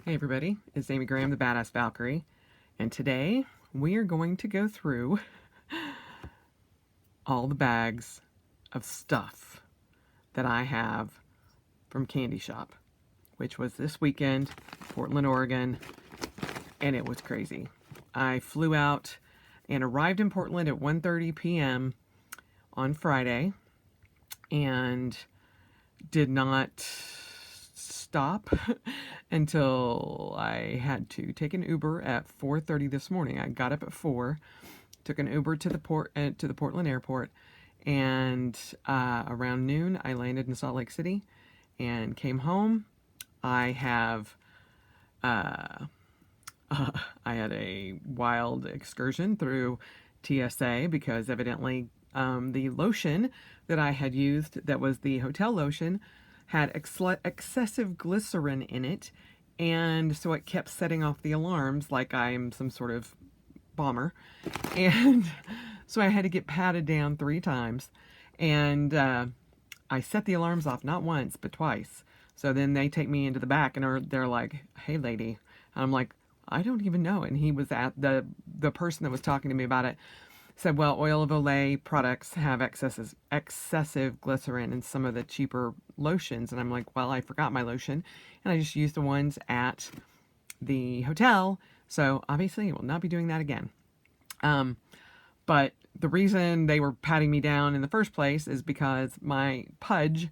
Hey everybody, it's Amy Graham, the Badass Valkyrie, and today we are going to go through all the bags of stuff that I have from CandyShop, which was this weekend, Portland, Oregon, and it was crazy. I flew out and arrived in Portland at 1:30 p.m. on Friday and did not stop until I had to take an Uber at 4:30 this morning. I got up at 4, took an Uber to the Portland airport, and around noon I landed in Salt Lake City and came home. I have I had a wild excursion through TSA because evidently the lotion that I had used, that was the hotel lotion, had excessive glycerin in it, and so it kept setting off the alarms like I'm some sort of bomber. And so I had to get patted down 3 times, and I set the alarms off not once but twice. So then they take me into the back and they're like, "Hey lady," and I'm like, "I don't even know." And he was at the person that was talking to me about it said, well, oil of Olay products have excessive glycerin in some of the cheaper lotions. And I'm like, well, I forgot my lotion, and I just used the ones at the hotel. So obviously I will not be doing that again. But the reason they were patting me down in the first place is because my pudge,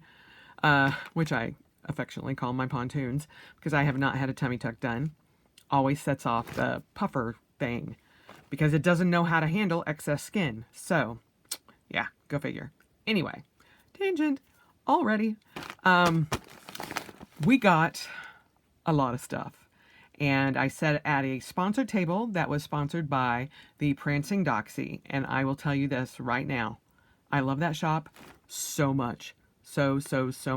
which I affectionately call my pontoons, because I have not had a tummy tuck done, always sets off the puffer thing, because it doesn't know how to handle excess skin. So, yeah, go figure. Anyway, tangent already. We got a lot of stuff. And I sat at a sponsored table that was sponsored by the Prancing Doxy. And I will tell you this right now. I love that shop so much. So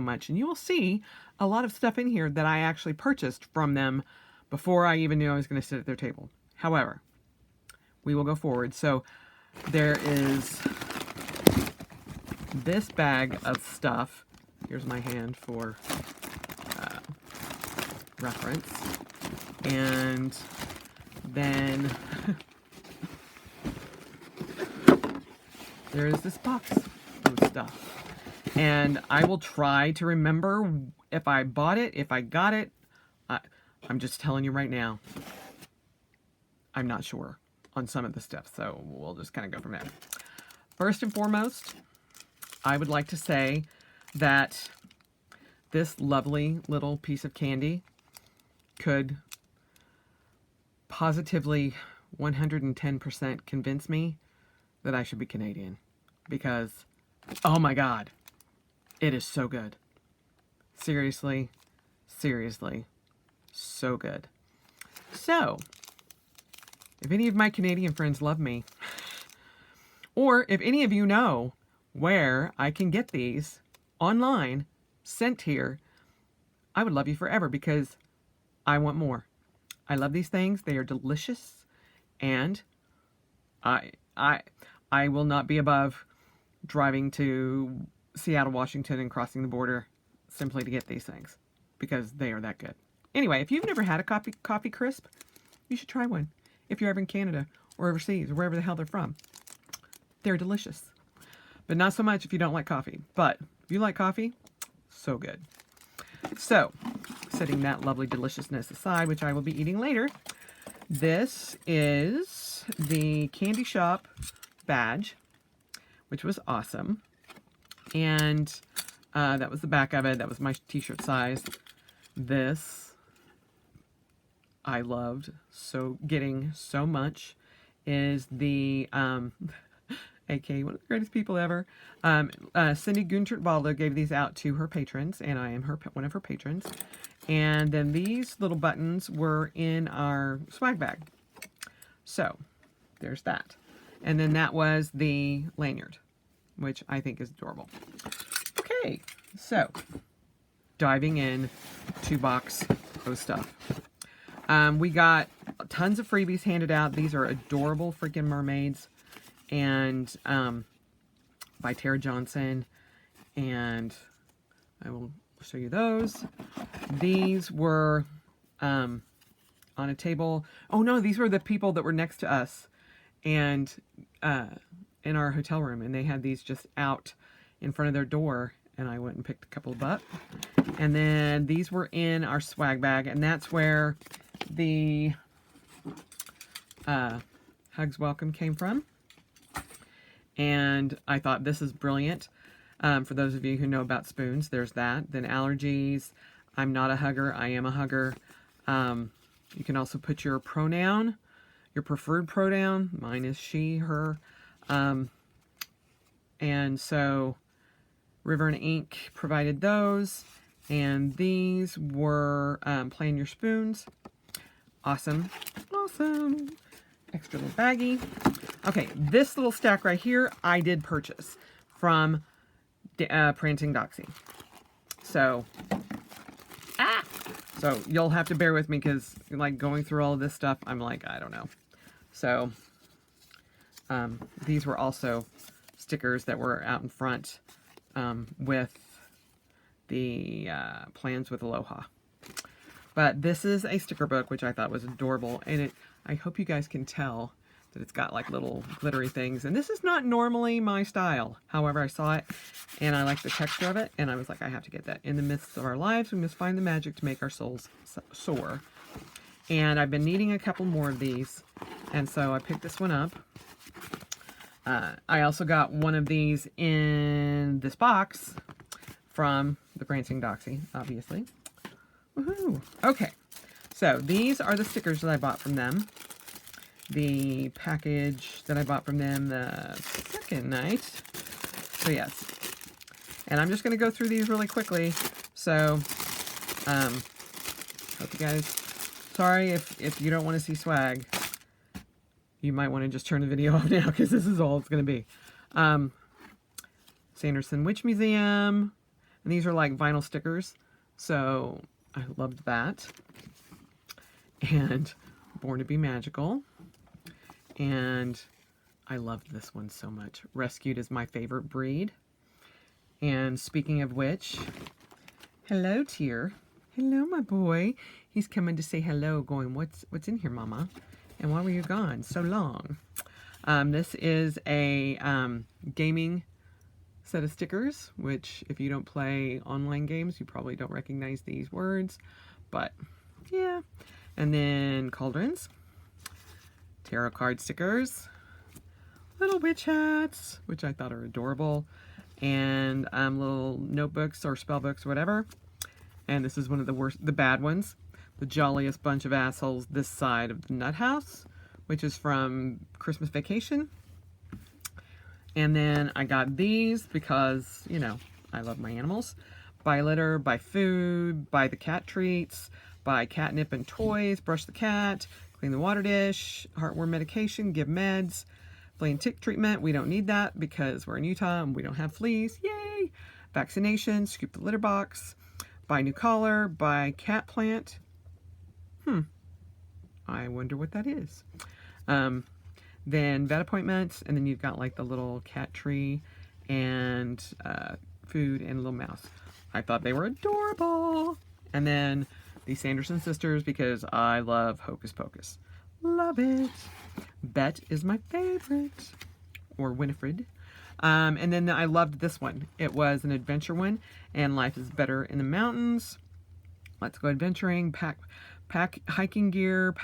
much. And you will see a lot of stuff in here that I actually purchased from them before I even knew I was going to sit at their table. However, we will go forward. So there is this bag of stuff. Here's my hand for reference. And then there is this box of stuff. And I will try to remember if I bought it, if I got it. I'm just telling you right now, I'm not sure on some of the stuff, so we'll just kind of go from there. First and foremost, I would like to say that this lovely little piece of candy could positively 110% convince me that I should be Canadian, because, oh my God, it is so good. Seriously, so good. So, if any of my Canadian friends love me, or if any of you know where I can get these online, sent here, I would love you forever, because I want more. I love these things. They are delicious, and I will not be above driving to Seattle, Washington, and crossing the border simply to get these things, because they are that good. Anyway, if you've never had a coffee crisp, you should try one. If you're ever in Canada or overseas or wherever the hell they're from. They're delicious. But not so much if you don't like coffee. But if you like coffee, so good. So, setting that lovely deliciousness aside, which I will be eating later, this is the CandyShop badge, which was awesome. And that was the back of it. That was my t-shirt size. This I loved getting so much is the aka one of the greatest people ever. Cindy Gunchert-Baldo gave these out to her patrons, and I am one of her patrons. And then these little buttons were in our swag bag. So there's that. And then that was the lanyard, which I think is adorable. Okay, so diving in to box of stuff. We got tons of freebies handed out. These are adorable freaking mermaids, and by Tara Johnson, and I will show you those. These were on a table. Oh no, these were the people that were next to us and in our hotel room, and they had these just out in front of their door, and I went and picked a couple up. And then these were in our swag bag, and that's where the Hugs Welcome came from. And I thought this is brilliant. For those of you who know about spoons, there's that. Then allergies. I'm not a hugger. I am a hugger. You can also put your pronoun, your preferred pronoun. Mine is she, her. And so River and Ink provided those. And these were Plan Your Spoons. Awesome. Awesome. Extra little baggie. Okay, this little stack right here, I did purchase from Prancing Doxy. So you'll have to bear with me because, like, going through all of this stuff, I'm like, I don't know. So these were also stickers that were out in front with the Plans with Aloha. But this is a sticker book, which I thought was adorable, and I hope you guys can tell that it's got like little glittery things. And this is not normally my style. However, I saw it and I like the texture of it, and I was like, I have to get that. In the midst of our lives, we must find the magic to make our souls soar. And I've been needing a couple more of these, and so I picked this one up. I also got one of these in this box from the Prancing Doxy, obviously. Woohoo! Okay, so these are the stickers that I bought from them. The package that I bought from them the second night. So yes, and I'm just going to go through these really quickly. So, hope you guys. Sorry if you don't want to see swag. You might want to just turn the video off now because this is all it's going to be. Sanderson Witch Museum, and these are like vinyl stickers. So I loved that. And Born to Be Magical. And I loved this one so much. Rescued is my favorite breed. And speaking of which, hello, Tyr. Hello, my boy. He's coming to say hello, going, what's in here, Mama? And why were you gone so long? This is a gaming set of stickers, which if you don't play online games, you probably don't recognize these words. But, yeah. And then cauldrons. Tarot card stickers, little witch hats, which I thought are adorable, and little notebooks or spell books or whatever. And this is one of the bad ones, the jolliest bunch of assholes this side of the nut house, which is from Christmas Vacation. And then I got these because, you know, I love my animals. Buy litter, buy food, buy the cat treats, buy catnip and toys, brush the cat, clean the water dish, heartworm medication, give meds, flea and tick treatment. We don't need that because we're in Utah and we don't have fleas. Yay! Vaccination, scoop the litter box, buy new collar, buy cat plant. I wonder what that is. Then vet appointments, and then you've got like the little cat tree and food and a little mouse. I thought they were adorable. And then the Sanderson sisters, because I love Hocus Pocus. Love it. Bet is my favorite. Or Winifred. And then I loved this one. It was an adventure one. And Life is Better in the Mountains. Let's go adventuring. Pack hiking gear.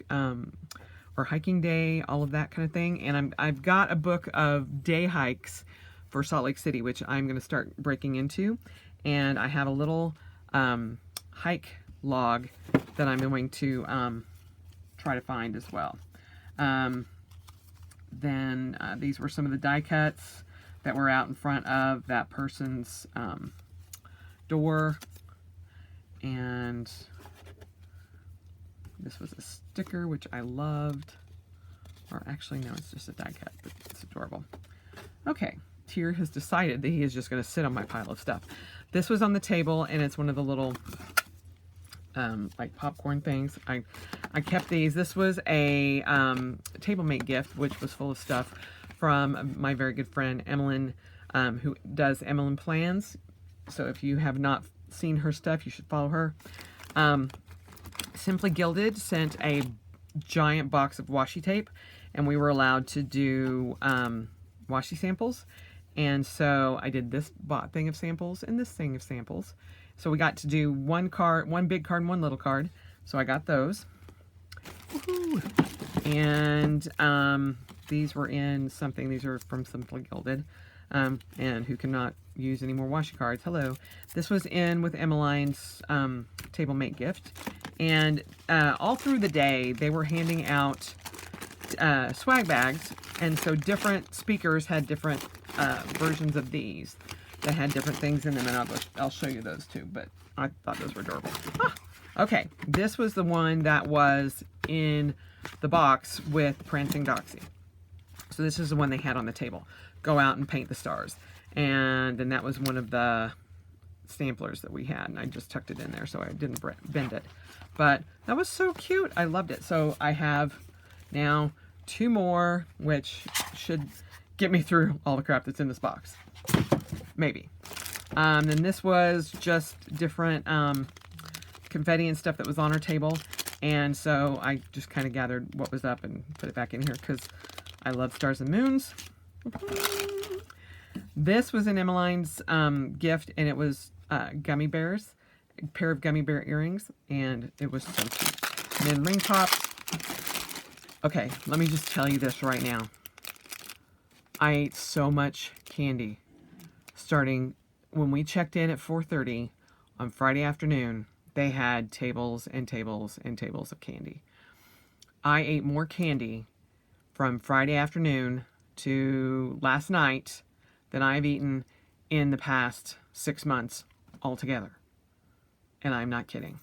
Or hiking day. All of that kind of thing. And I've got a book of day hikes for Salt Lake City, which I'm going to start breaking into. And I have a little hike log that I'm going to try to find as well. Then these were some of the die cuts that were out in front of that person's door. And this was a sticker, which I loved. Or actually, no, it's just a die cut, but it's adorable. Okay, Tyr has decided that he is just going to sit on my pile of stuff. This was on the table, and it's one of the little like popcorn things. I kept these. This was a table mate gift, which was full of stuff from my very good friend Emmeline, who does Emmeline Plans. So if you have not seen her stuff, you should follow her. Simply Gilded sent a giant box of washi tape, and we were allowed to do washi samples. And so I did this thing of samples and this thing of samples. So we got to do one big card and one little card. So I got those. And these were in something. These are from Simply Gilded. And who cannot use any more washi cards. Hello. This was in with Emmeline's Table Mate gift. And all through the day, they were handing out swag bags. And so different speakers had different versions of these that had different things in them. And I'll show you those too. But I thought those were adorable. Ah, okay. This was the one that was in the box with Prancing Doxy. So this is the one they had on the table. Go out and paint the stars. And then that was one of the samplers that we had. And I just tucked it in there so I didn't bend it. But that was so cute. I loved it. So I have now 2 more, which should get me through all the crap that's in this box. Maybe. And this was just different confetti and stuff that was on our table. And so I just kind of gathered what was up and put it back in here because I love stars and moons. This was in Emmeline's gift, and it was gummy bears, a pair of gummy bear earrings, and it was so cute. And then ring pops. Okay, let me just tell you this right now. I ate so much candy starting when we checked in at 4:30 on Friday afternoon. They had tables and tables and tables of candy. I ate more candy from Friday afternoon to last night than I've eaten in the past 6 months altogether. And I'm not kidding.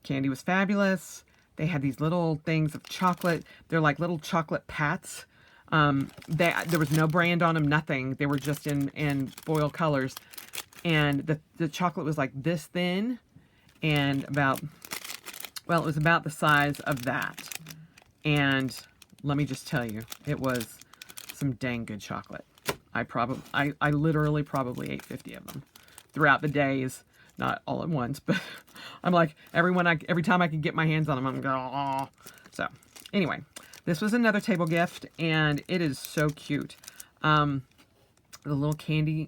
Candy was fabulous. They had these little things of chocolate. They're like little chocolate pats. There was no brand on them, nothing. They were just in foil colors. And the chocolate was like this thin and about, well, it was about the size of that. And let me just tell you, it was some dang good chocolate. I literally probably ate 50 of them throughout the days, not all at once, but I'm like, every time I could get my hands on them, I'm going, oh. So anyway, this was another table gift, and it is so cute. The little candy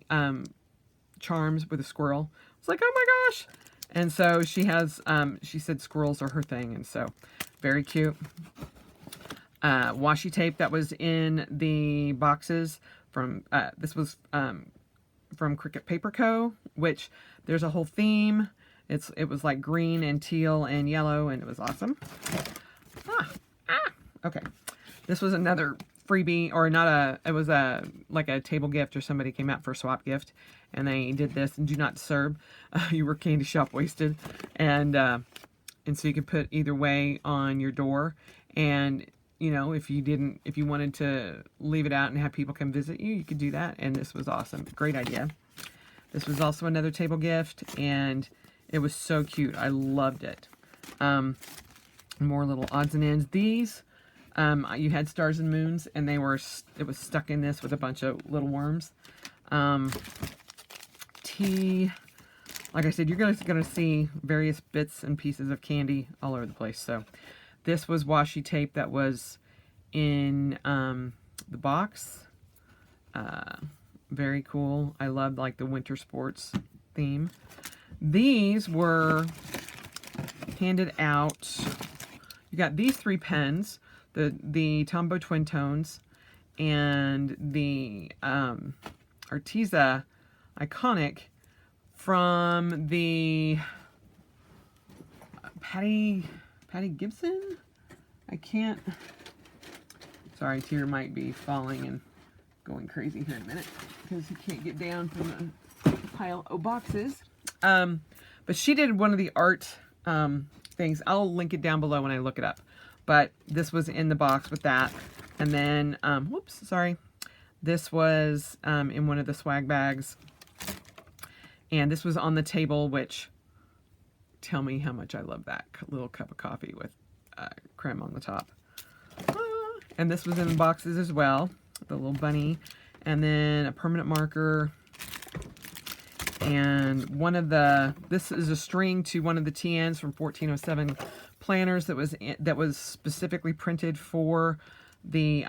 charms with a squirrel. It's like, oh my gosh. And so she has, she said squirrels are her thing, and so very cute. Washi tape that was in the boxes from, this was from Cricut Paper Co., which there's a whole theme. It was like green and teal and yellow, and it was awesome. Okay. This was another freebie, or it was like a table gift, or somebody came out for a swap gift, and they did this, and do not disturb. You were CandyShop wasted. And so you could put either way on your door, and you know, if you wanted to leave it out and have people come visit you, you could do that. And this was awesome. Great idea. This was also another table gift, and it was so cute. I loved it. More little odds and ends. These, you had stars and moons, and it was stuck in this with a bunch of little worms. Tea. Like I said, you're going to see various bits and pieces of candy all over the place. So this was washi tape that was in the box. Very cool. I loved like the winter sports theme. These were handed out. You got these 3 pens, the Tombow Twin Tones, and the Arteza Iconic from the Patty Gibson? I can't. Sorry, tear might be falling and going crazy here in a minute because he can't get down from the pile of boxes. But she did one of the art things. I'll link it down below when I look it up. But this was in the box with that. And then, whoops, sorry. This was in one of the swag bags. And this was on the table, which, tell me how much I love that little cup of coffee with creme on the top. And this was in boxes as well, the little bunny. And then a permanent marker. And this is a string to one of the TNs from 1407 planners that was specifically printed for the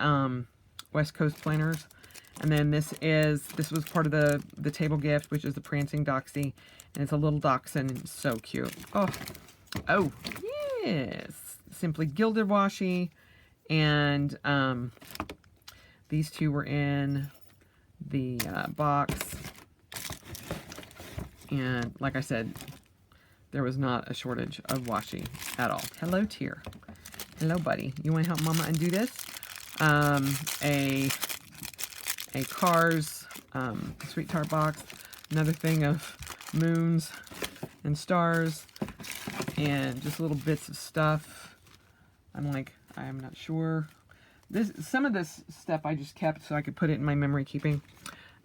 West Coast planners. And then this was part of the table gift, which is the Prancing Doxy, and it's a little dachshund, and it's so cute. Oh yes, Simply Gilded washi, and these two were in the box. And like I said, there was not a shortage of washi at all. Hello, Tear. Hello, buddy. You want to help Mama undo this? A Cars Sweet Tart box. Another thing of moons and stars. And just little bits of stuff. I'm not sure. Some of this stuff I just kept so I could put it in my memory keeping.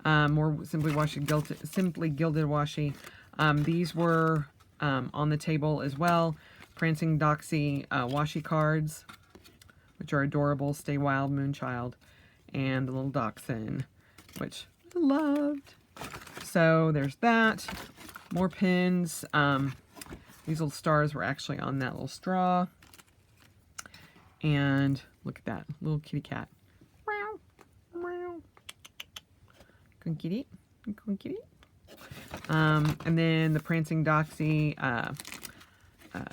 More Simply Gilded washi. These were on the table as well. Prancing Doxy washi cards, which are adorable. Stay Wild, Moonchild, and the little dachshund, which I loved. So there's that. More pins. These little stars were actually on that little straw. And look at that little kitty cat. Good kitty. Good kitty. And then the Prancing Doxy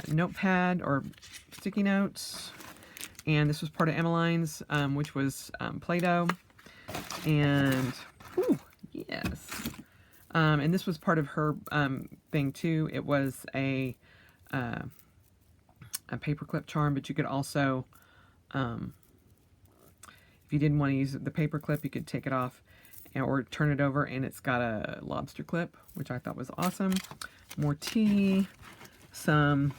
notepad or sticky notes. And this was part of Emmeline's, which was Play-Doh. And, ooh, yes. And this was part of her thing too. It was a Paperclip Charm, but you could also, if you didn't want to use the paperclip, you could take it off or turn it over, and it's got a lobster clip, which I thought was awesome. More tea, and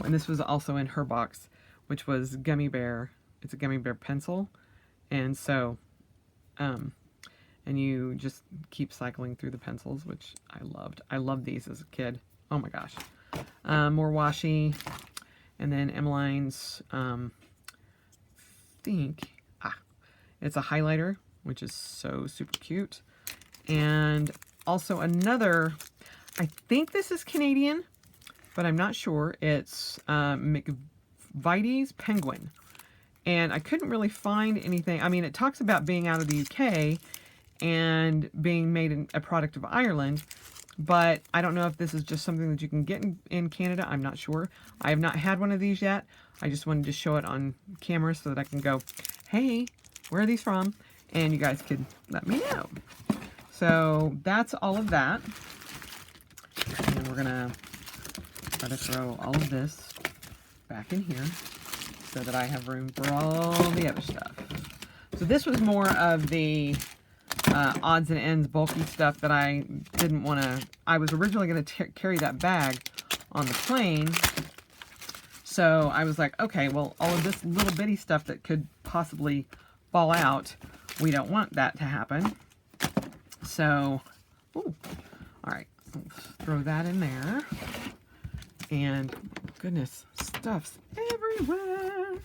this was also in her box, which was Gummy Bear. It's a Gummy Bear pencil, and so, and you just keep cycling through the pencils, which I loved. I loved these as a kid. Oh my gosh. More washi, and then Emmeline's, it's a highlighter, which is so super cute. And also another, I think this is Canadian, but I'm not sure. It's McVitie's Penguin. And I couldn't really find anything. I mean, it talks about being out of the UK and being made a product of Ireland, but I don't know if this is just something that you can get in Canada. I'm not sure. I have not had one of these yet. I just wanted to show it on camera so that I can go, hey, where are these from? And you guys could let me know. So that's all of that. And we're gonna try to throw all of this back in here so that I have room for all the other stuff. So this was more of the odds and ends bulky stuff that I didn't want to. I was originally going to carry that bag on the plane. So I was like, okay, well, all of this little bitty stuff that could possibly fall out, we don't want that to happen. So, ooh, all right, let's throw that in there. And goodness, stuff's everywhere.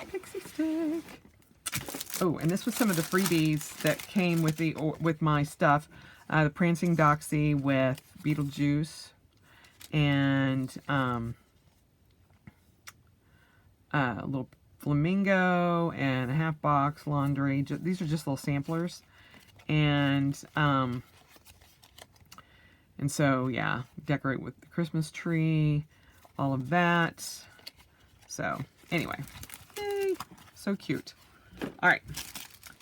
Pixie stick. Oh, and this was some of the freebies that came with my stuff. The Prancing Doxy with Beetlejuice, and a little flamingo, and a half box laundry. These are just little samplers, and so yeah, decorate with the Christmas tree, all of that. So anyway, yay, so cute. All right,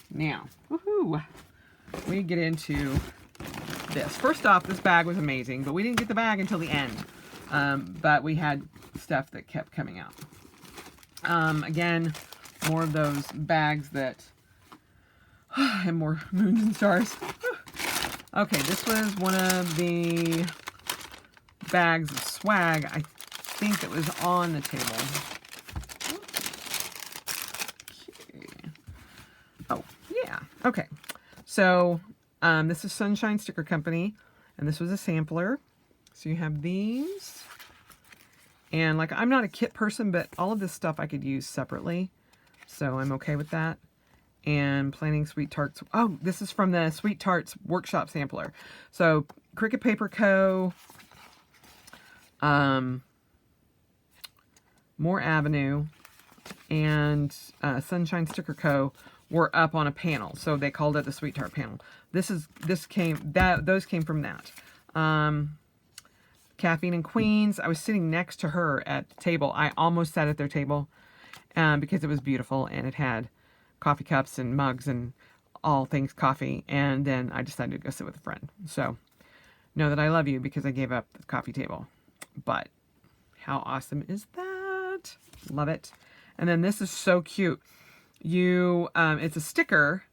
now, woohoo, we get into this. First off, this bag was amazing, but we didn't get the bag until the end. But we had stuff that kept coming out. Again, more of those bags that, and more moons and stars. Okay, this was one of the bags of swag, I think, that was on the table. Oh, yeah. Okay. So, this is Sunshine Sticker Company, and this was a sampler. So you have these. And, like, I'm not a kit person, but all of this stuff I could use separately. So I'm okay with that. and planning sweet tarts. Oh, this is from the Sweet Tarts Workshop Sampler. So Cricut Paper Co., More Avenue, and Sunshine Sticker Co. were up on a panel, so they called it the Sweet Tart panel. Those came from that. Caffeine and Queens. I was sitting next to her at the table. I almost sat at their table because it was beautiful and it had coffee cups and mugs and all things coffee. And then I decided to go sit with a friend. So know that I love you because I gave up the coffee table. But how awesome is that? Love it. And then this is so cute. It's a sticker,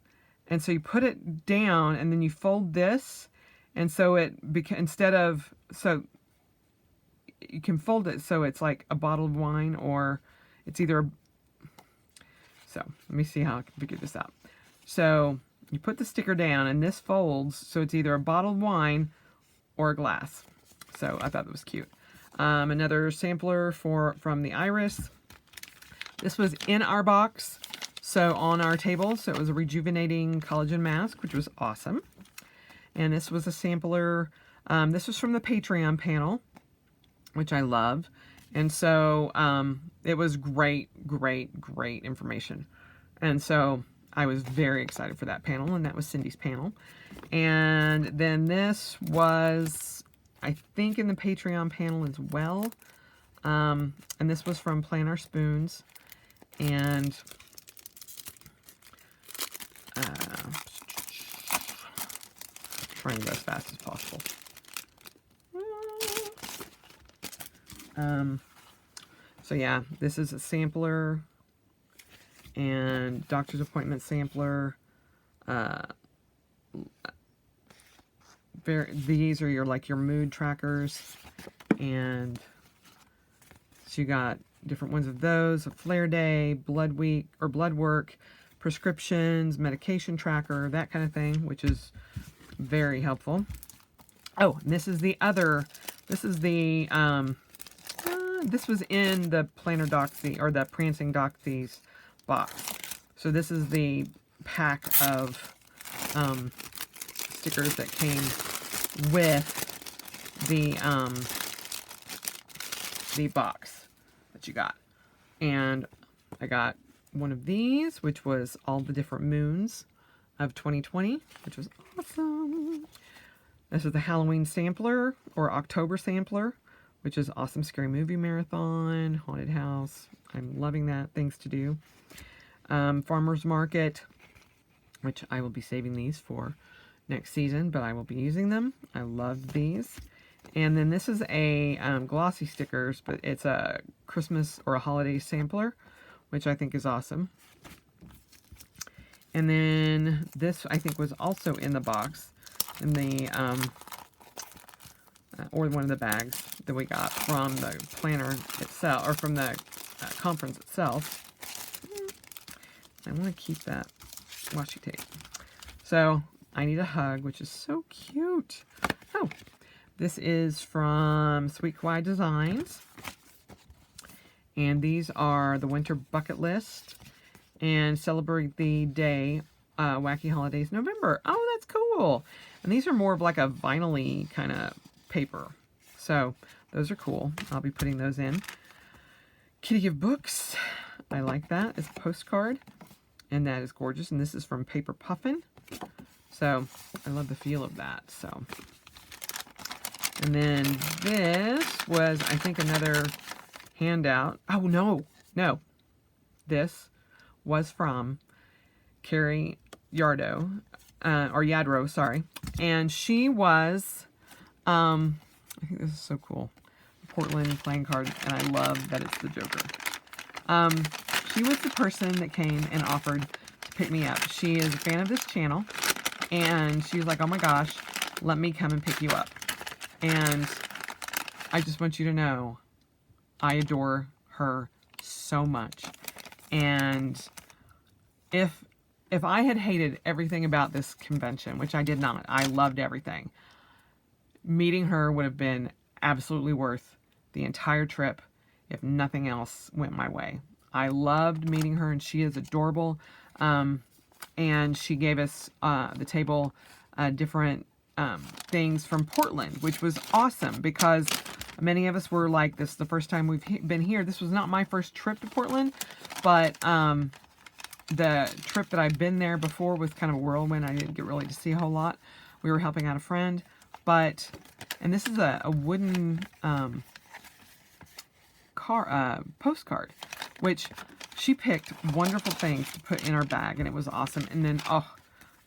and so you put it down and then you fold this, and so so you can fold it so it's like a bottle of wine, or it's either so let me see how I can figure this out. So you put the sticker down and this folds so it's either a bottle of wine or a glass. So I thought that was cute. Another sampler from the Iris. This was in our box, so on our table. So it was a Rejuvenating Collagen mask, which was awesome. And this was a sampler. This was from the Patreon panel, which I love. And so it was great information. And so I was very excited for that panel, and that was Cindy's panel. And then this was, I think, in the Patreon panel as well. And this was from Plan Our Spoons. And trying to go as fast as possible. So yeah, this is a sampler and doctor's appointment sampler. These are your mood trackers, and so you got different ones of those: a flare day, blood week or blood work, prescriptions, medication tracker, that kind of thing, which is very helpful. Oh, and this is the this was in the Planner Doxy, or the Prancing Doxies box. So this is the pack of stickers that came with the box that you got. And I got one of these, which was all the different moons of 2020, which was awesome. This is the Halloween sampler, or October sampler, which is awesome. Scary Movie Marathon, Haunted House. I'm loving that. Things to do. Farmer's Market, which I will be saving these for next season, but I will be using them. I love these. And then this is a glossy stickers, but it's a Christmas or a holiday sampler, which I think is awesome. And then this, I think, was also in the box, in the or one of the bags that we got from the planner itself, or from the conference itself. I want to keep that washi tape. So I Need a Hug, which is so cute. Oh, this is from Sweet Kawaii Designs. And these are the Winter Bucket List and Celebrate the Day, Wacky Holidays November. Oh, that's cool. And these are more of like a vinyl-y kind of paper. So those are cool. I'll be putting those in. Kitty Give Books. I like that. It's a postcard. And that is gorgeous. And this is from Paper Puffin. So I love the feel of that. So, and then this was, I think, another handout. Oh, no. This was from Carrie Yadro, sorry. And she was, I think this is so cool. Portland playing card, and I love that it's the Joker. She was the person that came and offered to pick me up. She is a fan of this channel, and she was like, oh my gosh, let me come and pick you up. And I just want you to know, I adore her so much. And if I had hated everything about this convention, which I did not, I loved everything, meeting her would have been absolutely worth the entire trip if nothing else went my way. I loved meeting her, and she is adorable. and she gave us the table different things from Portland, which was awesome because many of us were like, this is the first time we've been here. This was not my first trip to Portland, but the trip that I've been there before was kind of a whirlwind. I didn't get really to see a whole lot. We were helping out a friend, but, and this is a wooden postcard, which she picked wonderful things to put in our bag, and it was awesome. And then, oh,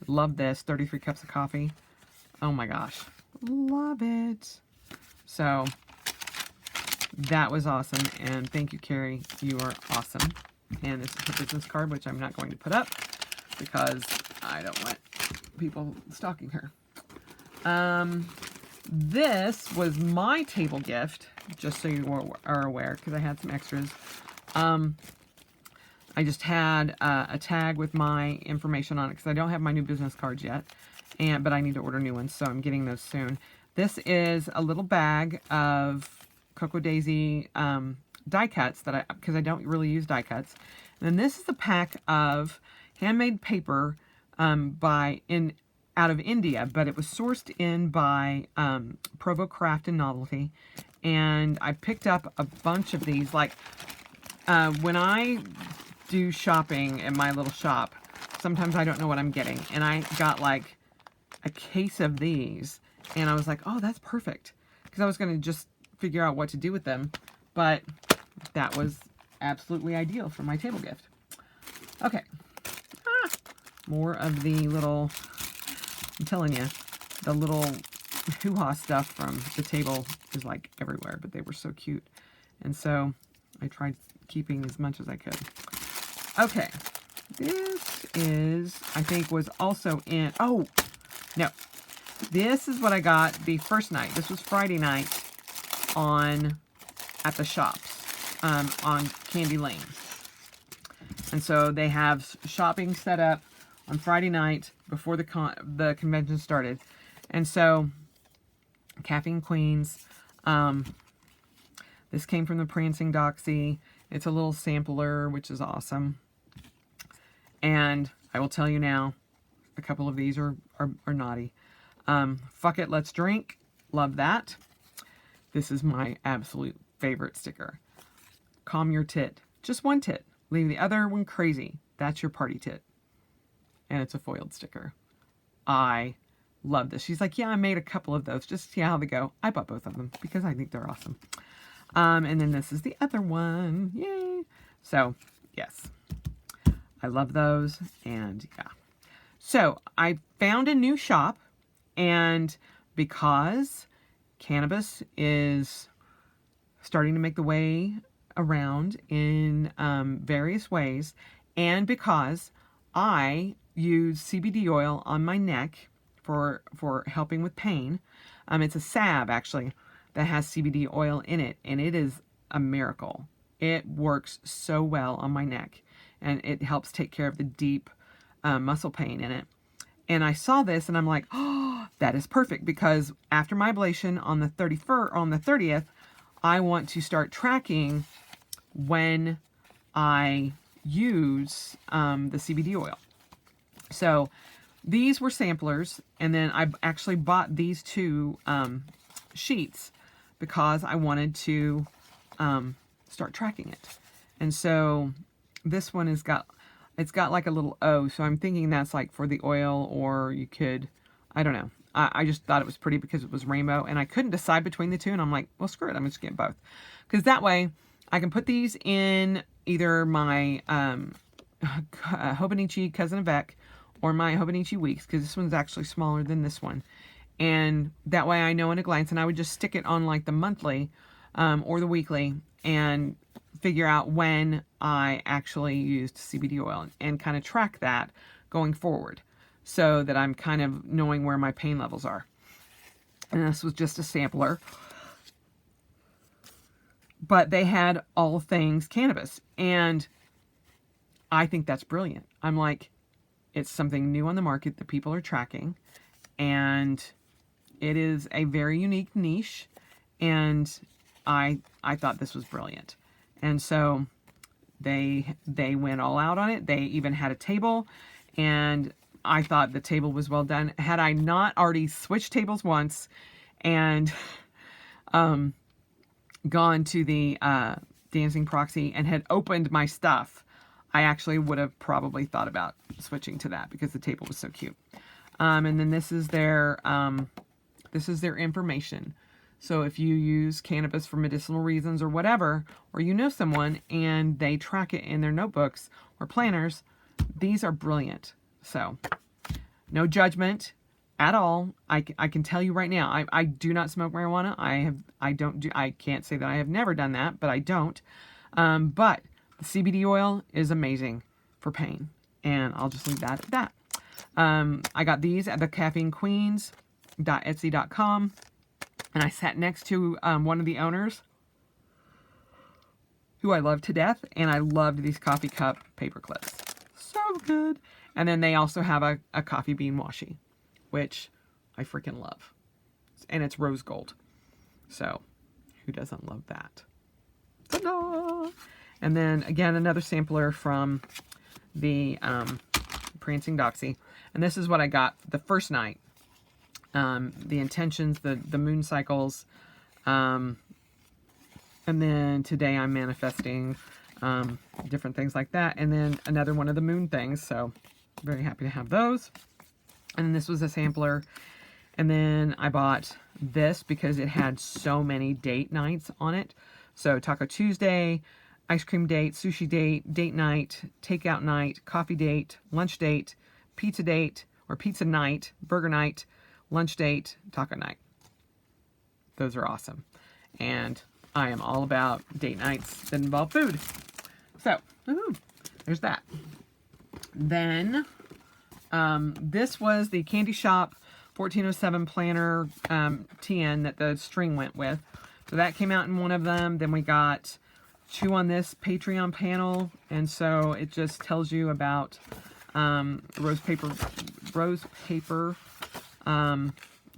love this, 33 cups of coffee. Oh my gosh, love it. So that was awesome, and thank you, Carrie. You are awesome. And this is her business card, which I'm not going to put up because I don't want people stalking her. This was my table gift, just so you are aware, because I had some extras. I just had a tag with my information on it because I don't have my new business cards yet, but I need to order new ones, so I'm getting those soon. This is a little bag of Cocoa Daisy die cuts because I don't really use die cuts. And then this is a pack of handmade paper out of India, but it was sourced in by Provo Craft and Novelty, and I picked up a bunch of these. Like when I do shopping at my little shop, sometimes I don't know what I'm getting, and I got like a case of these, and I was like, oh, that's perfect, because I was going to just figure out what to do with them, but that was absolutely ideal for my table gift. Okay, more of the little, I'm telling you, the little hoo-ha stuff from the table is like everywhere, but they were so cute, and so I tried keeping as much as I could. Okay, this is, I think, was also in, oh, no, this is what I got the first night. This was Friday night at the shops on Candy Lane. And so they have shopping set up on Friday night before the convention started. And so, Caffeine Queens, this came from the Prancing Doxy. It's a little sampler, which is awesome. And I will tell you now, a couple of these are naughty. Fuck It, Let's Drink. Love that. This is my absolute favorite sticker. Calm Your Tit. Just one tit. Leave the other one crazy. That's your party tit. And it's a foiled sticker. I love this. She's like, yeah, I made a couple of those. Just see how they go. I bought both of them because I think they're awesome. And then this is the other one. Yay. So, yes. I love those. And yeah. So, I found a new shop. And because cannabis is starting to make the way around in various ways, and because I use CBD oil on my neck for helping with pain, it's a salve actually that has CBD oil in it, and it is a miracle. It works so well on my neck, and it helps take care of the deep muscle pain in it. And I saw this, and I'm like, oh, that is perfect, because after my ablation on the 30th, I want to start tracking when I use the CBD oil. So these were samplers, and then I actually bought these two sheets because I wanted to start tracking it. And so this one it's got like a little O, so I'm thinking that's like for the oil, or you could, I don't know. I just thought it was pretty because it was rainbow, and I couldn't decide between the two, and I'm like, well, screw it, I'm just getting both. Because that way, I can put these in either my Hobonichi Cousin of Beck or my Hobonichi Weeks, because this one's actually smaller than this one. And that way I know in a glance, and I would just stick it on like the monthly or the weekly and figure out when I actually used CBD oil and kind of track that going forward, so that I'm kind of knowing where my pain levels are. And this was just a sampler. But they had all things cannabis. And I think that's brilliant. I'm like, it's something new on the market that people are tracking. And it is a very unique niche. And I thought this was brilliant. And so they went all out on it. They even had a table. and I thought the table was well done. Had I not already switched tables once and gone to the Dancing Proxy and had opened my stuff, I actually would have probably thought about switching to that because the table was so cute. And then this is their information. So if you use cannabis for medicinal reasons or whatever, or you know someone and they track it in their notebooks or planners, these are brilliant. So no judgment at all. I can tell you right now, I do not smoke marijuana. I can't say that I have never done that, but I don't. But the CBD oil is amazing for pain, and I'll just leave that at that. I got these at the caffeinequeens.etsy.com, and I sat next to one of the owners who I love to death, and I loved these coffee cup paper clips. So good. And then they also have a coffee bean washi, which I freaking love. And it's rose gold. So who doesn't love that? Ta-da! And then again, another sampler from the Prancing Doxy. And this is what I got the first night. The intentions, the moon cycles. And then today I'm manifesting different things like that. And then another one of the moon things. So very happy to have those. And then this was a sampler. And then I bought this because it had so many date nights on it. So Taco Tuesday, ice cream date, sushi date, date night, takeout night, coffee date, lunch date, pizza date, or pizza night, burger night, lunch date, taco night. Those are awesome. And I am all about date nights that involve food. So, there's that. Then, this was the CandyShop 1407 planner TN that the string went with. So that came out in one of them. Then we got 2 on this Patreon panel. And so it just tells you about rose paper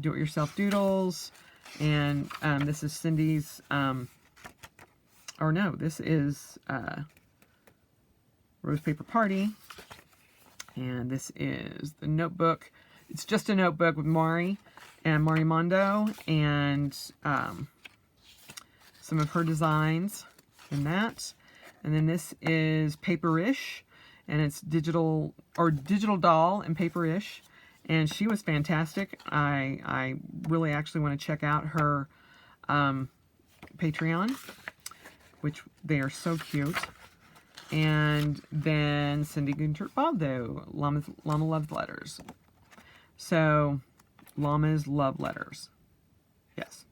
do-it-yourself doodles. And this is Cindy's, this is Rose Paper Party. And this is the notebook. It's just a notebook with Mari and Mari Mondo and some of her designs in that. And then this is Paperish, and it's digital doll and Paperish. And she was fantastic. I really actually want to check out her Patreon, which they are so cute. And then Cindy Gunter-Baldo, Llama Love Letters. So, llamas love letters. Yes.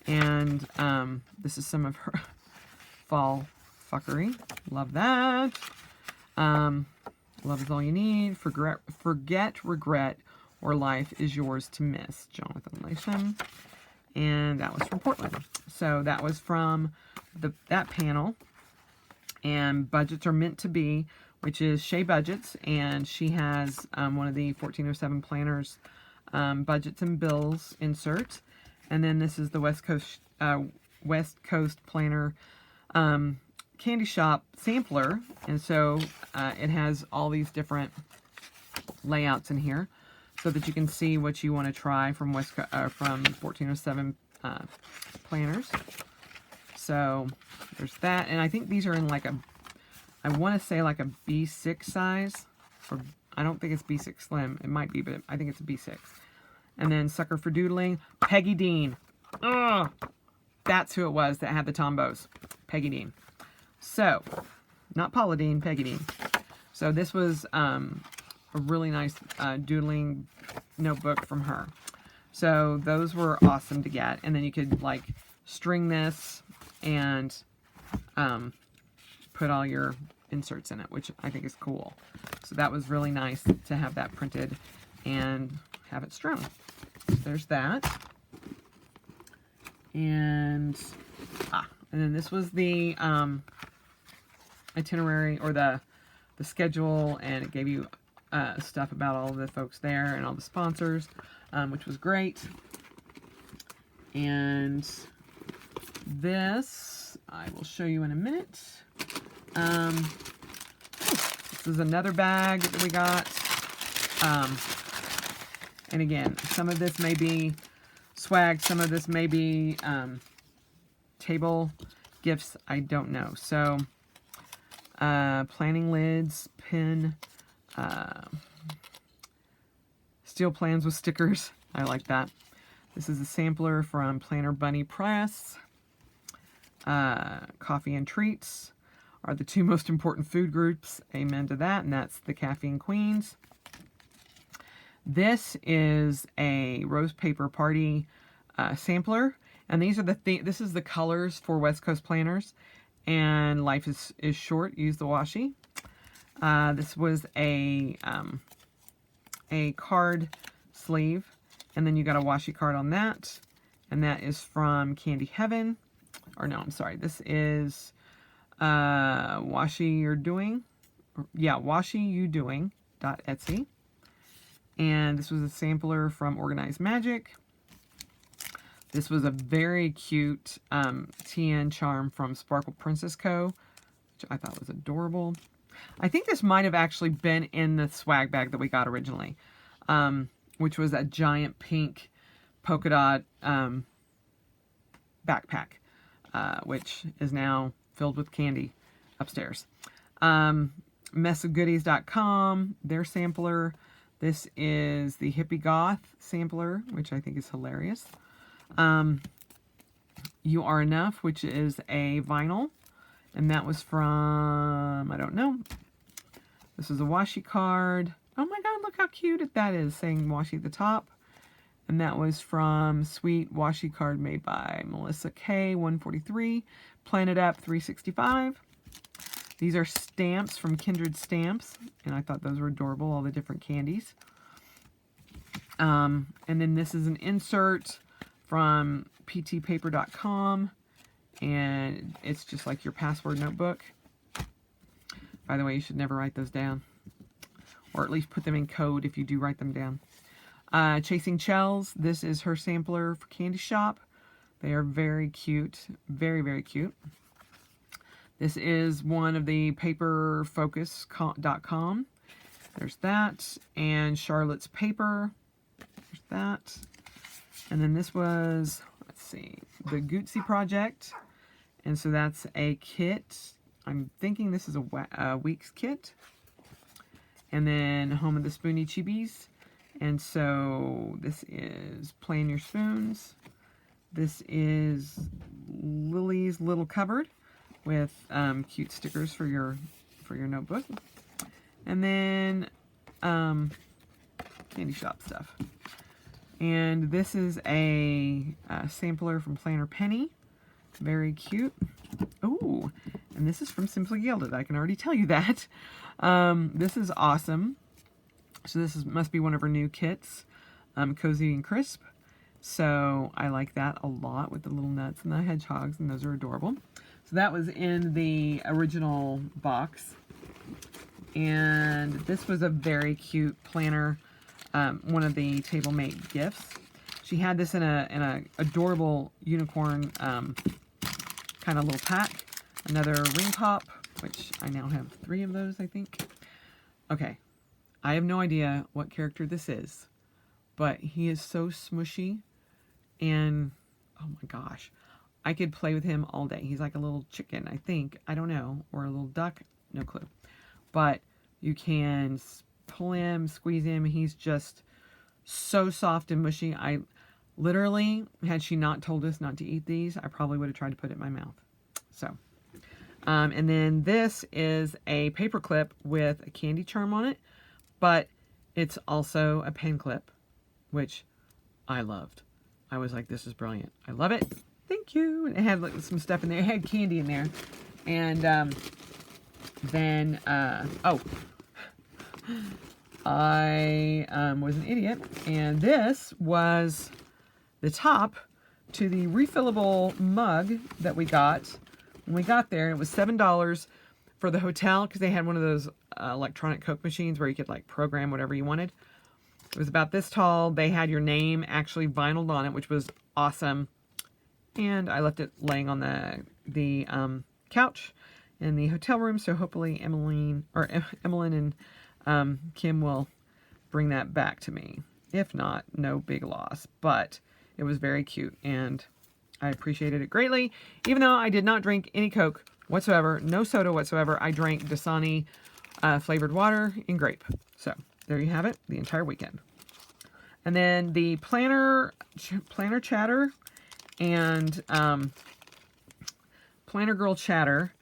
And this is some of her fall fuckery. Love that. Love is all you need. Forget regret, or life is yours to miss. Jonathan Lasham. And that was from Portland. So that was from that panel. And Budgets Are Meant to Be, which is Shay Budgets. And she has one of the 1407 planners budgets and bills insert. And then this is the West Coast Planner CandyShop sampler. And so it has all these different layouts in here so that you can see what you want to try from from 1407 planners. So there's that. And I think these are in like I want to say like a B6 size. Or I don't think it's B6 Slim. It might be, but I think it's a B6. And then Sucker for Doodling, Peggy Dean. Ugh! That's who it was that had the Tombos. Peggy Dean. So, not Paula Dean, Peggy Dean. So this was a really nice doodling notebook from her. So those were awesome to get. And then you could like string this and put all your inserts in it, which I think is cool. So that was really nice to have that printed and have it strung. There's that. And then this was the itinerary or the schedule, and it gave you stuff about all of the folks there and all the sponsors, which was great. And this I will show you in a minute. This is another bag that we got And again, some of this may be swag, some of this may be table gifts, I don't know. So, planning lids, pin, steel plans with stickers. I like that. This is a sampler from Planner Bunny Press. Coffee and treats are the two most important food groups. Amen to that, and that's the Caffeine Queens. This is a rose paper party sampler, and these are this is the colors for West Coast planners. And life is short. Use the washi. This was a card sleeve, and then you got a washi card on that, and that is from Candy Heaven. Or no, I'm sorry. This is Washi You're Doing. Yeah, Washi You Doing .etsy. And this was a sampler from Organized Magic. This was a very cute TN charm from Sparkle Princess Co., which I thought was adorable. I think this might have actually been in the swag bag that we got originally, which was a giant pink polka dot backpack, which is now filled with candy upstairs. Messofgoodies.com, their sampler. This is the Hippie Goth sampler, which I think is hilarious. You Are Enough, which is a vinyl, and that was from, I don't know. This is a washi card. Oh my god, look how cute that is, saying washi at the top. And that was from Sweet Washi Card made by Melissa K. 143, Planet Up 365. These are stamps from Kindred Stamps, and I thought those were adorable, all the different candies. And then this is an insert from ptpaper.com, and it's just like your password notebook. By the way, you should never write those down, or at least put them in code if you do write them down. Chasing Shells, this is her sampler for CandyShop. They are very cute, very, very cute. This is one of the paperfocus.com. There's that. And Charlotte's Paper. There's that. And then this was, let's see, the Gootsy Project. And so that's a kit. I'm thinking this is a week's kit. And then Home of the Spoony Chibis. And so this is Plan Your Spoons. This is Lily's Little Cupboard with cute stickers for your notebook. And then CandyShop stuff. And this is a sampler from Planner Penny. Very cute. Oh, and this is from Simply Gilded. I can already tell you that. This is awesome. So this must be one of her new kits. Cozy and Crisp. So I like that a lot with the little nuts and the hedgehogs, and those are adorable. So that was in the original box. And this was a very cute planner, one of the Table Mate gifts. She had this in a adorable unicorn kind of little pack. Another ring pop, which I now have 3 of those, I think. Okay, I have no idea what character this is, but he is so smushy, and oh my gosh, I could play with him all day. He's like a little chicken, I think. I don't know, or a little duck, no clue. But you can pull him, squeeze him. He's just so soft and mushy. I literally, had she not told us not to eat these, I probably would have tried to put it in my mouth. So, and then this is a paper clip with a candy charm on it, but it's also a pen clip, which I loved. I was like, this is brilliant. I love it. Thank you. And it had like some stuff in there. It had candy in there. And then, oh, I was an idiot. And this was the top to the refillable mug that we got. When we got there, it was $7 for the hotel because they had one of those electronic Coke machines where you could like program whatever you wanted. It was about this tall. They had your name actually vinyled on it, which was awesome. And I left it laying on the couch in the hotel room. So hopefully Emmeline and Kim will bring that back to me. If not, no big loss. But it was very cute, and I appreciated it greatly. Even though I did not drink any Coke whatsoever, no soda whatsoever, I drank Dasani flavored water in grape. So there you have it, the entire weekend. And then the Planner Chatter and Planner Girl Chatter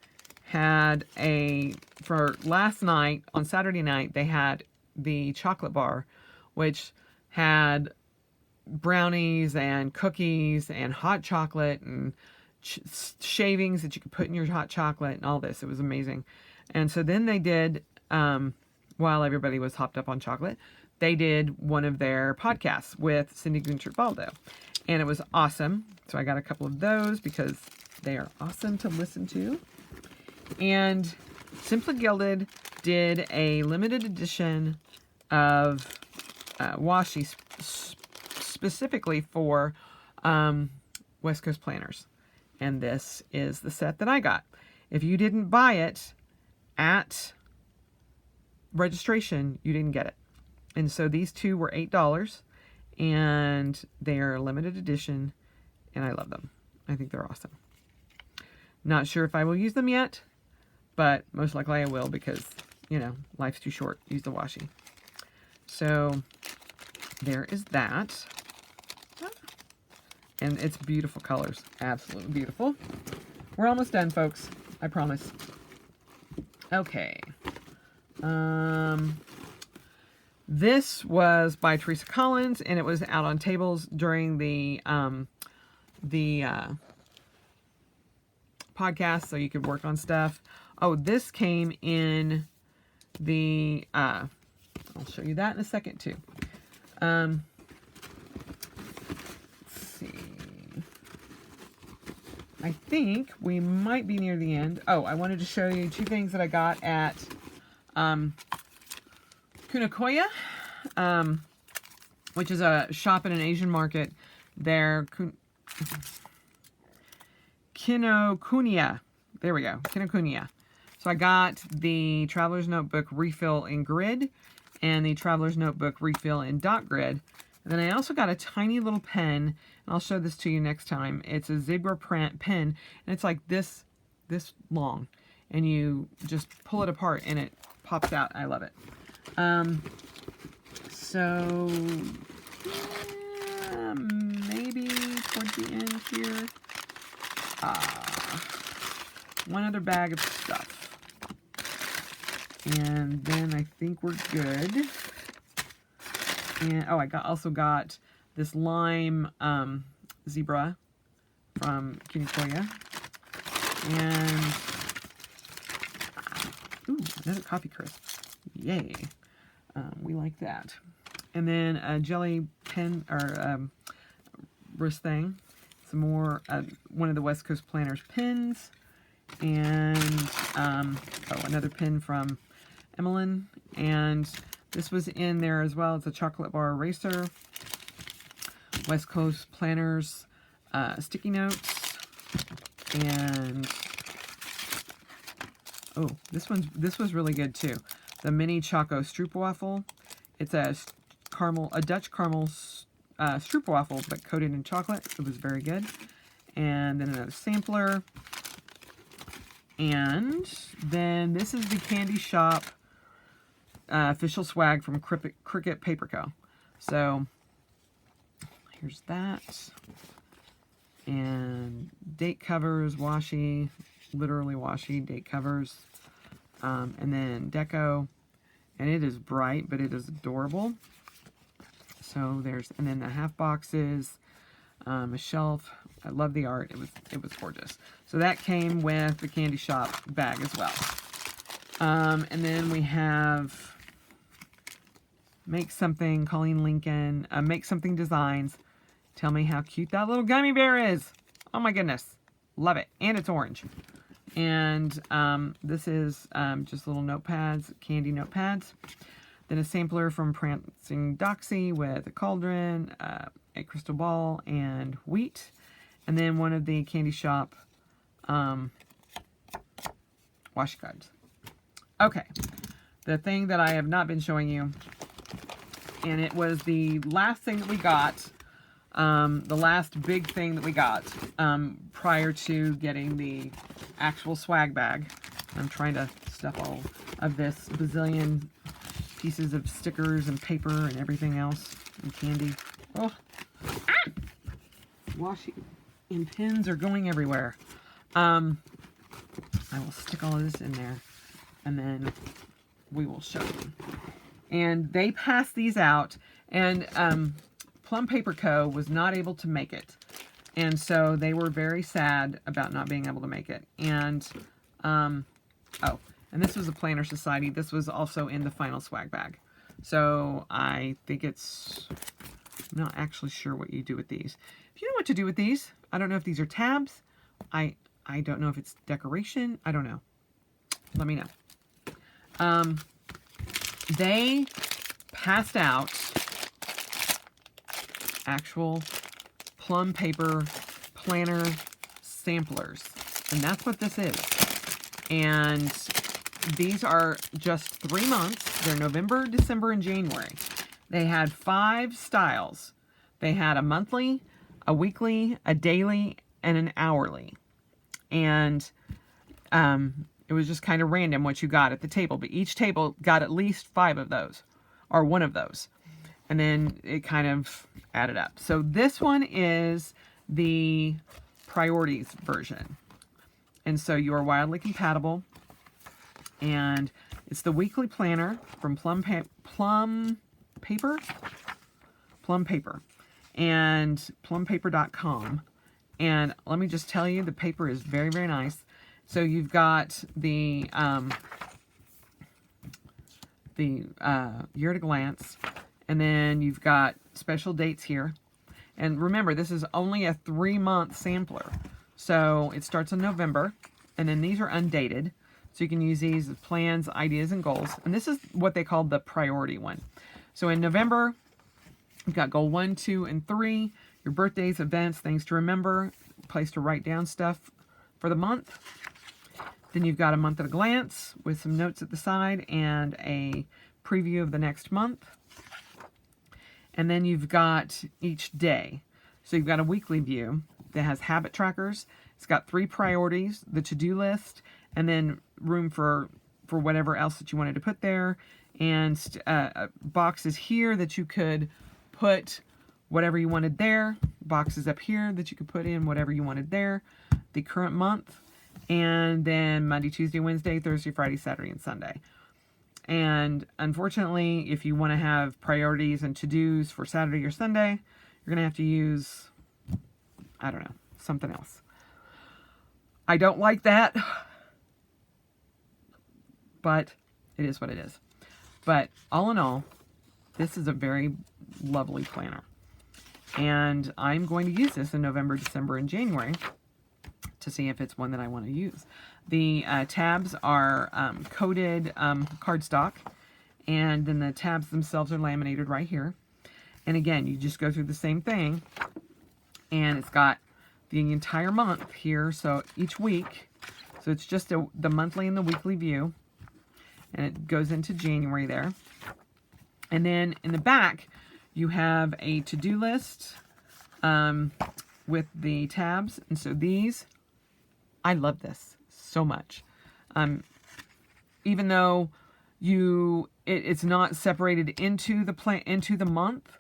had for last night, on Saturday night, they had the chocolate bar, which had brownies and cookies and hot chocolate and shavings that you could put in your hot chocolate and all this. It was amazing. And so then they did, while everybody was hopped up on chocolate, they did one of their podcasts with Cindy Gunchert-Baldo. And it was awesome. So I got a couple of those because they are awesome to listen to. And Simply Gilded did a limited edition of washi specifically for West Coast planners. And this is the set that I got. If you didn't buy it at registration, you didn't get it. And so these two were $8, and they are limited edition, and I love them. I think they're awesome. Not sure if I will use them yet, but most likely I will because, you know, life's too short. Use the washi. So there is that. And it's beautiful colors. Absolutely beautiful. We're almost done, folks. I promise. Okay. This was by Teresa Collins, and it was out on tables during the podcast, so you could work on stuff. Oh, this came in the, I'll show you that in a second, too. Let's see. I think we might be near the end. Oh, I wanted to show you two things that I got at Kunakoya, which is a shop in an Asian market there. Kinokuniya. There we go. Kinokuniya. So I got the Traveler's Notebook Refill in Grid and the Traveler's Notebook Refill in Dot Grid. And then I also got a tiny little pen, and I'll show this to you next time. It's a zebra print pen, and it's like this long. And you just pull it apart, and it pops out. I love it. So, yeah, maybe towards the end here. One other bag of stuff. And then I think we're good. And, oh, I also got this lime zebra from Kinikoya. And, ooh, another coffee crisp. Yay. We like that. And then a jelly pen, or wrist thing. Some more, one of the West Coast Planners pins. And, oh, another pin from Emmeline. And this was in there as well. It's a chocolate bar eraser. West Coast Planners sticky notes. And, oh, this was really good too. The mini Choco Stroopwafel. It's a Dutch caramel Stroopwafel, but coated in chocolate. It was very good. And then another sampler. And then this is the CandyShop official swag from Cricket Paper Co. So here's that. And date covers, washi, literally washi, date covers. And then deco. And it is bright, but it is adorable. So there's, and then the half boxes, a shelf. I love the art. It was gorgeous. So that came with the CandyShop bag as well. And then we have Make Something, Colleen Lincoln, Make Something Designs. Tell me how cute that little gummy bear is. Oh my goodness. Love it. And it's orange. And this is just little notepads, candy notepads. Then a sampler from Prancing Doxy with a cauldron, a crystal ball, and wheat. And then one of the CandyShop washi cards. Okay. The thing that I have not been showing you and it was the last thing that we got, the last big thing that we got prior to getting the actual swag bag. I'm trying to stuff all of this bazillion pieces of stickers and paper and everything else and candy. Oh, washi and pins are going everywhere. I will stick all of this in there, and then we will show you. And they passed these out, and Plum Paper Co. was not able to make it. And so they were very sad about not being able to make it. And, oh, and this was a Planner Society. This was also in the final swag bag. So I think it's, I'm not actually sure what you do with these. If you know what to do with these, I don't know if these are tabs. I don't know if it's decoration. I don't know. Let me know. They passed out actual Plum Paper planner samplers, and that's what this is. And these are just 3 months. They're November, December, and January. They had 5 styles. They had a monthly, a weekly, a daily, and an hourly. And it was just kind of random what you got at the table, but each table got at least 5 of those, or 1 of those. And then it kind of added up. So this one is the priorities version. And so you are wildly compatible. And it's the weekly planner from Plum Paper, and plumpaper.com. And let me just tell you, the paper is very, very nice. So you've got the year at a glance, and then you've got special dates here. And remember, this is only a 3-month sampler. So it starts in November, and then these are undated. So you can use these as plans, ideas, and goals. And this is what they call the priority one. So in November, you've got goal 1, 2, and 3. Your birthdays, events, things to remember, place to write down stuff for the month. Then you've got a month at a glance with some notes at the side and a preview of the next month. And then you've got each day. So you've got a weekly view that has habit trackers. It's got 3 priorities, the to-do list, and then room for whatever else that you wanted to put there. And boxes here that you could put whatever you wanted there. Boxes up here that you could put in whatever you wanted there. The current month. And then Monday, Tuesday, Wednesday, Thursday, Friday, Saturday, and Sunday. And unfortunately, if you want to have priorities and to-dos for Saturday or Sunday, you're going to have to use, I don't know, something else. I don't like that, but it is what it is. But all in all, this is a very lovely planner. And I'm going to use this in November, December, and January to see if it's one that I want to use. The tabs are coated cardstock, and then the tabs themselves are laminated right here. And again, you just go through the same thing, and it's got the entire month here, so each week. So it's just the monthly and the weekly view, and it goes into January there. And then in the back, you have a to-do list with the tabs. And so these, I love this so much. Even though it's not separated into the month,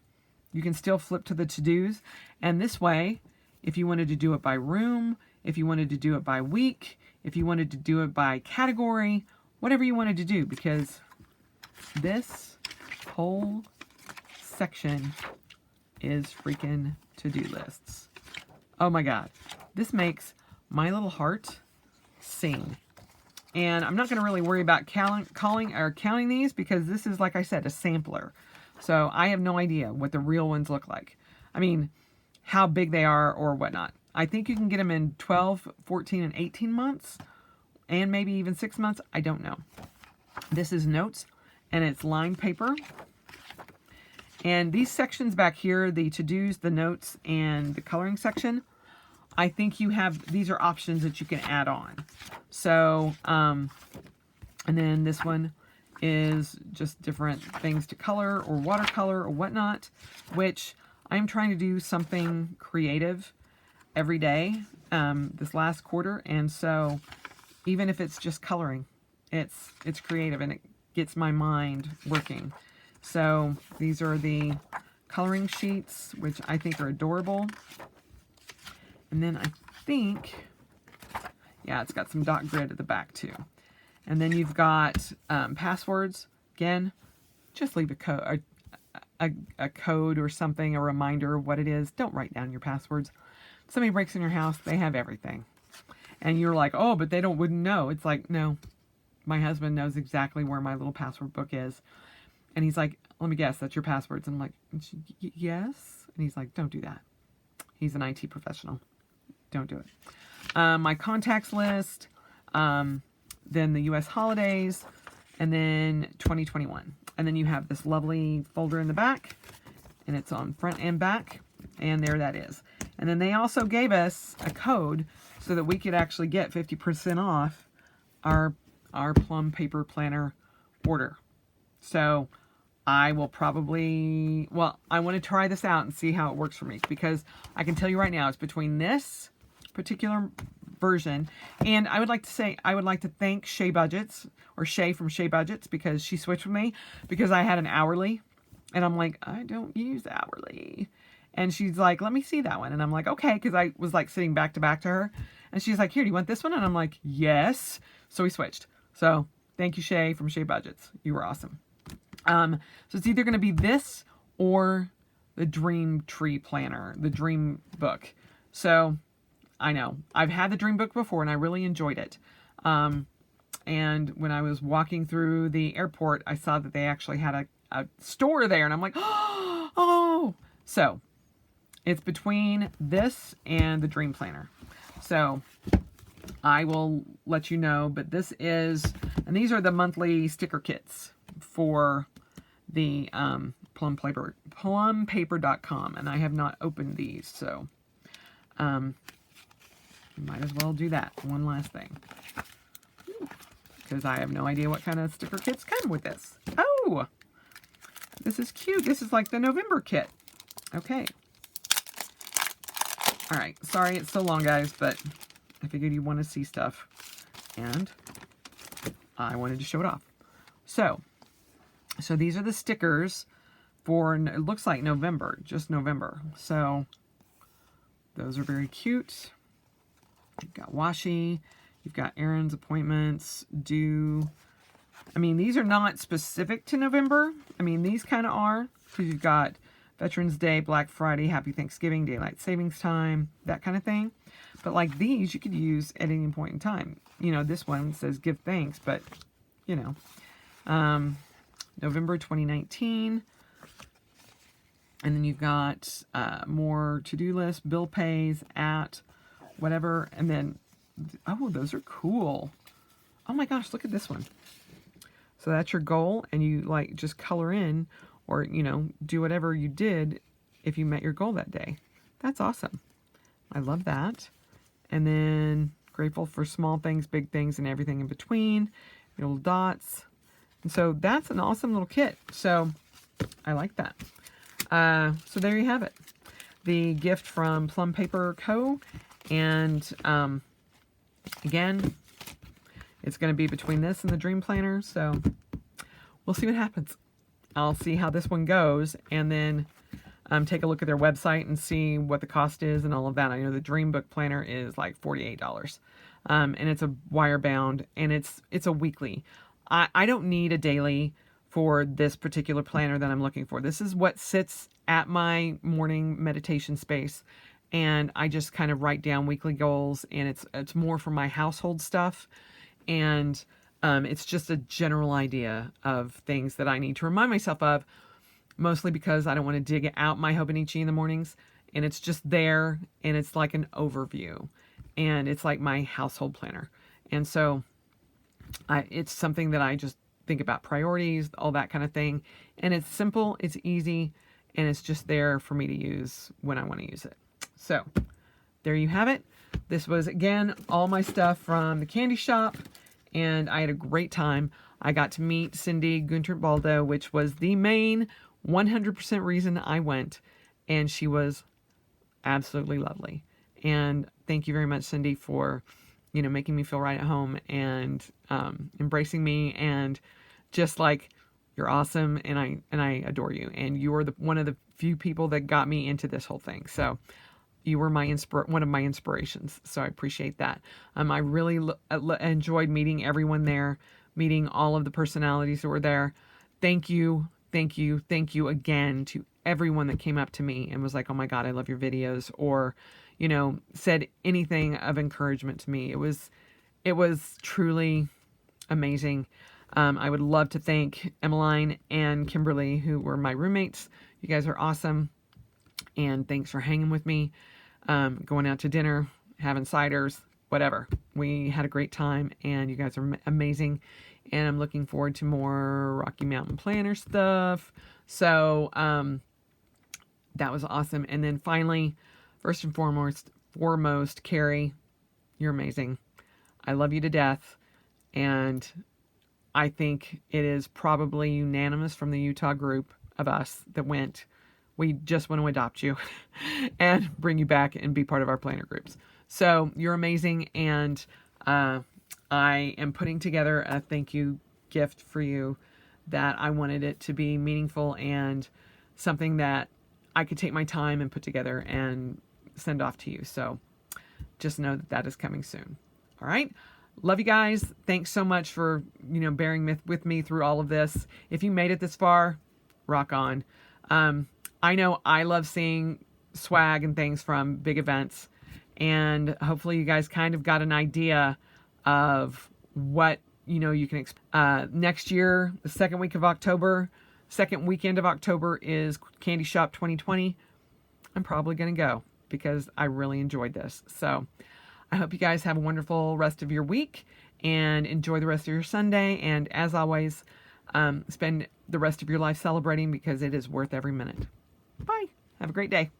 you can still flip to the to-dos. And this way, if you wanted to do it by room, if you wanted to do it by week, if you wanted to do it by category, whatever you wanted to do, because this whole section is freaking to-do lists. Oh my God. This makes my little heart sing. And I'm not going to really worry about counting these, because this is, like I said, a sampler. So I have no idea what the real ones look like. I mean, how big they are or whatnot. I think you can get them in 12, 14, and 18 months, and maybe even 6 months. I don't know. This is notes, and it's lined paper. And these sections back here, the to-dos, the notes, and the coloring section, I think these are options that you can add on. So, and then this one is just different things to color or watercolor or whatnot, which I'm trying to do something creative every day this last quarter. And so even if it's just coloring, it's creative and it gets my mind working. So these are the coloring sheets, which I think are adorable. And then I think, yeah, it's got some dot grid at the back too. And then you've got passwords. Again, just leave a code, a code or something, a reminder of what it is. Don't write down your passwords. Somebody breaks in your house, they have everything. And you're like, oh, but they wouldn't know. It's like, no, my husband knows exactly where my little password book is. And he's like, let me guess, that's your passwords. And I'm like, yes. And he's like, don't do that. He's an IT professional. Don't do it. My contacts list, then the U.S. holidays, and then 2021. And then you have this lovely folder in the back, and it's on front and back, and there that is. And then they also gave us a code so that we could actually get 50% off our Plum paper planner order. So I will probably, well, I want to try this out and see how it works for me, because I can tell you right now, it's between this particular version, and I would like to say, I would like to thank Shay Budgets, or Shay from Shay Budgets, because she switched with me, because I had an hourly, and I'm like, I don't use hourly. And she's like, let me see that one. And I'm like, okay, because I was like sitting back to back to her. And she's like, here, do you want this one? And I'm like, yes. So we switched. So thank you, Shay from Shay Budgets. You were awesome. So it's either going to be this or the Dream Tree Planner, the Dream Book. So I know I've had the Dream Book before and I really enjoyed it. And when I was walking through the airport, I saw that they actually had a store there, and I'm like, oh, so it's between this and the Dream Planner. So I will let you know, but this is, and these are the monthly sticker kits for the plumpaper.com, and I have not opened these, so might as well do that. One last thing, because I have no idea what kind of sticker kits come with this. Oh, this is cute. This is like the November kit. Okay. All right. Sorry it's so long, guys, but I figured you want to see stuff, and I wanted to show it off. So these are the stickers for, it looks like November, just November. So those are very cute. You've got washi, you've got errands, appointments, due. I mean, these are not specific to November. I mean, these kind of are, because you've got Veterans Day, Black Friday, Happy Thanksgiving, Daylight Savings Time, that kind of thing. But like these, you could use at any point in time. You know, this one says give thanks, but, you know, November 2019. And then you've got more to-do list, bill pays, at, whatever. And then, oh, those are cool. Oh my gosh, look at this one. So that's your goal, and you like just color in, or, you know, do whatever you did if you met your goal that day. That's awesome. I love that. And then grateful for small things, big things, and everything in between. Little dots. And so that's an awesome little kit. So I like that. So there you have it. The gift from Plum Paper Co. And again, it's going to be between this and the Dream Planner. So we'll see what happens. I'll see how this one goes, and then take a look at their website and see what the cost is and all of that. I know the Dream Book Planner is like $48. And it's a wire bound, and it's a weekly. I don't need a daily for this particular planner that I'm looking for. This is what sits at my morning meditation space, and I just kind of write down weekly goals, and it's more for my household stuff, and it's just a general idea of things that I need to remind myself of, mostly because I don't want to dig out my Hobonichi in the mornings, and it's just there, and it's like an overview, and it's like my household planner. And so it's something that I just think about priorities, all that kind of thing. And it's simple, it's easy, and it's just there for me to use when I want to use it. So there you have it. This was, again, all my stuff from the CandyShop. and I had a great time. I got to meet Cindy Gunter-Baldo, which was the main 100% reason I went, and she was absolutely lovely. And thank you very much, Cindy, for, you know, making me feel right at home and embracing me, and just like, you're awesome, and I adore you, and you are one of the few people that got me into this whole thing. So you were one of my inspirations, so I appreciate that. I really enjoyed meeting everyone there, meeting all of the personalities that were there. Thank you, thank you, thank you again to everyone that came up to me and was like, "Oh my God, I love your videos," or, you know, said anything of encouragement to me. It was truly amazing. I would love to thank Emmeline and Kimberly, who were my roommates. You guys are awesome, and thanks for hanging with me, going out to dinner, having ciders, whatever. We had a great time, and you guys are amazing, and I'm looking forward to more Rocky Mountain Planner stuff. So that was awesome. And then finally, first and foremost, Carrie, you're amazing. I love you to death, and I think it is probably unanimous from the Utah group of us that went, we just want to adopt you and bring you back and be part of our planner groups. So you're amazing, and I am putting together a thank you gift for you that I wanted it to be meaningful and something that I could take my time and put together and send off to you. So just know that that is coming soon. All right. Love you guys. Thanks so much for, you know, bearing with me through all of this. If you made it this far, rock on. I know I love seeing swag and things from big events, and hopefully you guys kind of got an idea of what, you know, you can expect. Next year, the second weekend of October is CandyShop 2020. I'm probably going to go because I really enjoyed this. So I hope you guys have a wonderful rest of your week and enjoy the rest of your Sunday. And as always, spend the rest of your life celebrating, because it is worth every minute. Bye. Have a great day.